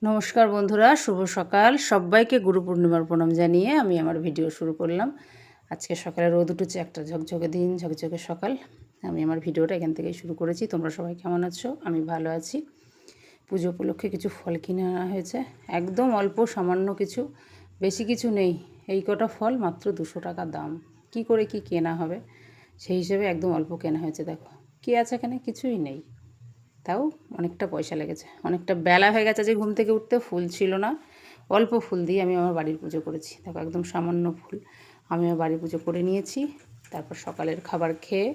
নমস্কার বন্ধুরা, শুভ সকাল। সবাইকে গুরু পূর্ণিমার প্রণাম জানিয়ে আমি আমার ভিডিও শুরু করলাম। আজকে সকালে রোদ উঠেছে, একটা ঝকঝকে দিন, ঝকঝকে সকাল। আমি আমার ভিডিওটা এখান থেকেই শুরু করেছি। তোমরা সবাই কেমন আছো? আমি ভালো আছি। পুজো উপলক্ষে কিছু ফল কিনে আনা হয়েছে, একদম অল্প সামান্য কিছু, বেশি কিছু নেই। এই কটা ফল মাত্র 200 টাকা দাম। কি করে কি কেনা হবে, সেই হিসেবে একদম অল্প কেনা হয়েছে। দেখো কী আছে এখানে, কিছুই নেই, তাও অনেকটা পয়সা লেগেছে। অনেকটা বেলা হয়ে গেছে, যে ঘুম থেকে উঠতে ফুল ছিল না, অল্প ফুল দিয়ে আমি আমার বাড়ির পুজো করেছি। দেখো একদম সামান্য ফুল আমি আমার বাড়ির পুজো করে নিয়েছি। তারপর সকালের খাবার খেয়ে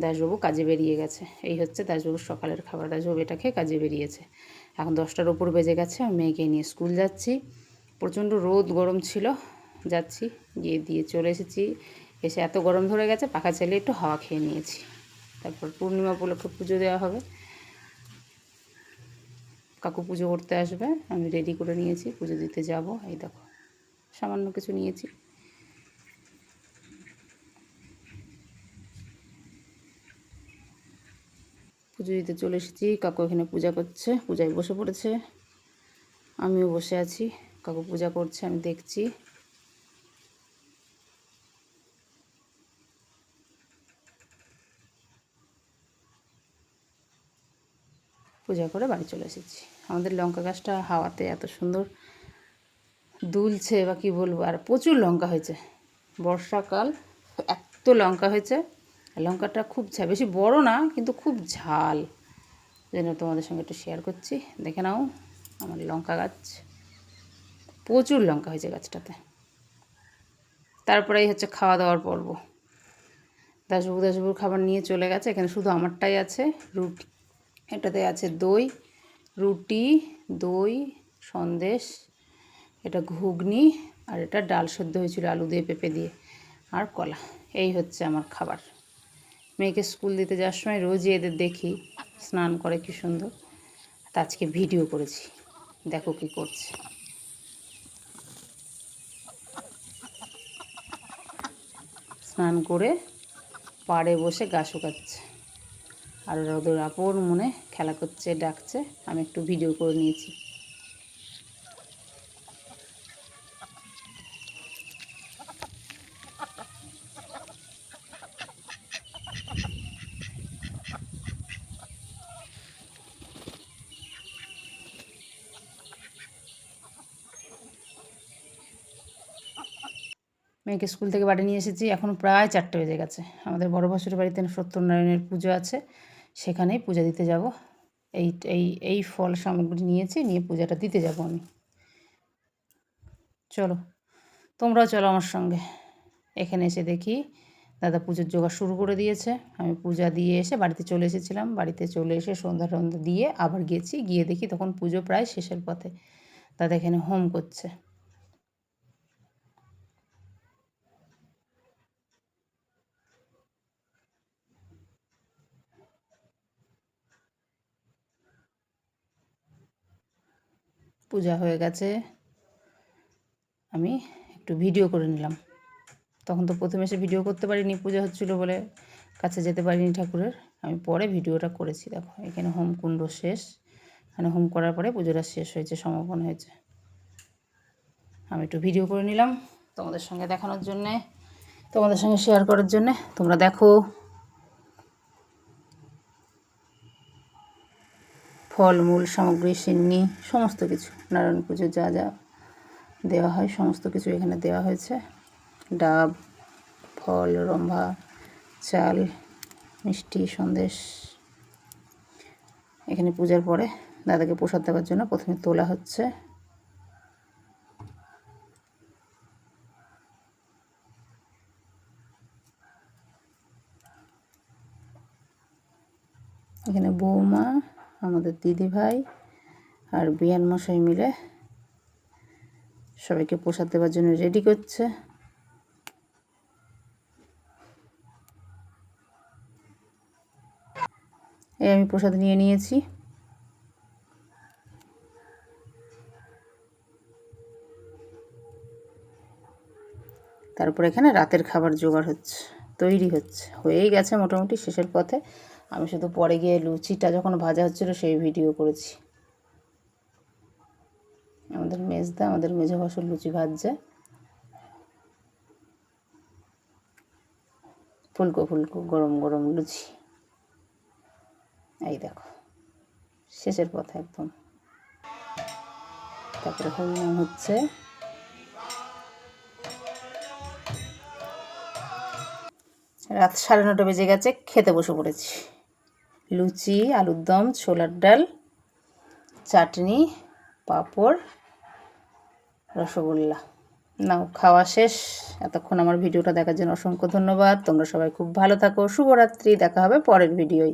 দাসবাবু কাজে বেরিয়ে গেছে। এই হচ্ছে দাসবাবুর সকালের খাবার। দাসবাবু এটা খেয়ে কাজে বেরিয়েছে। এখন 10টার ওপর বেজে গেছে। আমি মেয়েকে নিয়ে স্কুল যাচ্ছি। প্রচণ্ড রোদ গরম ছিল, যাচ্ছি, গিয়ে দিয়ে চলে এসেছি। এসে এত গরম ধরে গেছে, পাখা চালিয়ে একটু হাওয়া খেয়ে নিয়েছি। তারপর পূর্ণিমা উপলক্ষে পুজো দেওয়া হবে। কাকু পুজো করতে আসবে, আমি রেডি করে নিয়েছি, পুজো দিতে যাব। এই দেখো সামান্য কিছু নিয়েছি। পুজো দিতে চলে এসেছি। কাকু এখানে পূজা করছে, পূজায় বসে পড়েছে, আমিও বসে আছি। কাকু পূজা করছে, আমি দেখছি। পূজা করে বাড়ি চলে এসেছি। আমাদের লঙ্কা গাছটা হাওয়াতে এত সুন্দর দুলছে, বা কী বলবো। আর প্রচুর লঙ্কা হয়েছে, বর্ষাকাল, এত লঙ্কা হয়েছে। লঙ্কাটা খুব বেশি বড় না, কিন্তু খুব ঝাল। যেন তোমাদের সঙ্গে একটু শেয়ার করছি, দেখে নাও। আমার লঙ্কা গাছ, প্রচুর লঙ্কা হয়েছে গাছটাতে। তারপরেই হচ্ছে খাওয়া দাওয়ার পর্ব। দাসবাবুর খাবার নিয়ে চলে গেছে। এখানে শুধু আমারটাই আছে, রুটি। এটাতে আছে দই, রুটি, দই, সন্দেশ, এটা ঘুগনি, আর এটা ডাল সেদ্ধ হয়েছিল আলু দিয়ে, পেঁপে দিয়ে, আর কলা। এই হচ্ছে আমার খাবার। মেয়েকে স্কুল দিতে যাওয়ার সময় রোজই এদের দেখি স্নান করে কি সুন্দর। তা আজকে ভিডিও করেছি, দেখো কি করছে। স্নান করে পাড়ে বসে গা শুকাচ্ছে, আর ওদের আপন মনে খেলা করছে, ডাকছে। আমি একটু ভিডিও করে নিয়েছি। মেয়েকে স্কুল থেকে বাড়ি নিয়ে এসেছি, এখন প্রায় 4টে বেজে গেছে। আমাদের বড় ভাসুরের বাড়িতে সত্যনারায়ণের পুজো আছে, সেখানেই পূজা দিতে যাব। এই এই এই ফল সামগ্রী নিয়েছি, নিয়ে পূজাটা দিতে যাব আমি। চলো, তোমরাও চলো আমার সঙ্গে। এখানে এসে দেখি দাদা পুজোর জোগাড় শুরু করে দিয়েছে। আমি পূজা দিয়ে এসে বাড়িতে চলে এসেছিলাম। বাড়িতে চলে এসে সন্ধ্যা টন্ধা দিয়ে আবার গেছি, গিয়ে দেখি তখন পুজো প্রায় শেষের পথে। দাদা এখানে হোম করছে। পূজা হয়ে গেছে, আমি একটু ভিডিও করে নিলাম। তখন তো প্রথমে এসে ভিডিও করতে পারিনি, পূজা হচ্ছিলো বলে কাছে যেতে পারিনি ঠাকুরের। আমি পরে ভিডিওটা করেছি। দেখো এখানে হোম কুণ্ড শেষ, এখানে হোম করার পরে পুজোটা শেষ হয়েছে, সমাপন হয়েছে। আমি একটু ভিডিও করে নিলাম তোমাদের সঙ্গে দেখানোর জন্যে, তোমাদের সঙ্গে শেয়ার করার জন্যে। তোমরা দেখো, ফলমূল সামগ্রী, সিন্নি, সমস্ত কিছু নারায়ণ পুজো যা যা দেওয়া হয় সমস্ত কিছু এখানে দেওয়া হয়েছে। ডাব, ফল, রম্ভা, চাল, মিষ্টি, সন্দেশ। এখানে পূজার পরে দাদাকে প্রসাদ দেওয়ার জন্য প্রথমে তোলা হচ্ছে। এখানে বৌমা, আমাদের দিদি ভাই আর বিয়ান মশাই মিলে সবাইকে প্রসাদ দেওয়ার জন্য রেডি করছে। এই আমি প্রসাদ নিয়ে নিয়েছি। তারপর এখানে রাতের খাবার জোগাড় হচ্ছে, তৈরি হচ্ছে, হয়েই গেছে মোটামুটি শেষের পথে। আমি শুধু পরে গিয়ে লুচিটা যখন ভাজা হচ্ছিলো সেই ভিডিও করেছি। আমাদের মেজদা, আমাদের মেজো ভাসুর লুচি ভাজছে, ফুলকো ফুলকো গরম গরম লুচি। এই দেখো শেষের পথে একদম। তারপরে হরিনাম হচ্ছে। রাত 9:30 বেজে গেছে, খেতে বসে পড়েছি। লুচি, আলুর দম, ছোলার ডাল, চাটনি, পাঁপড়, রসগোল্লা। নাও খাওয়া শেষ। এতক্ষণ আমার ভিডিওটা দেখার জন্য অসংখ্য ধন্যবাদ। তোমরা সবাই খুব ভালো থাকো। শুভরাত্রি। দেখা হবে পরের ভিডিওয়।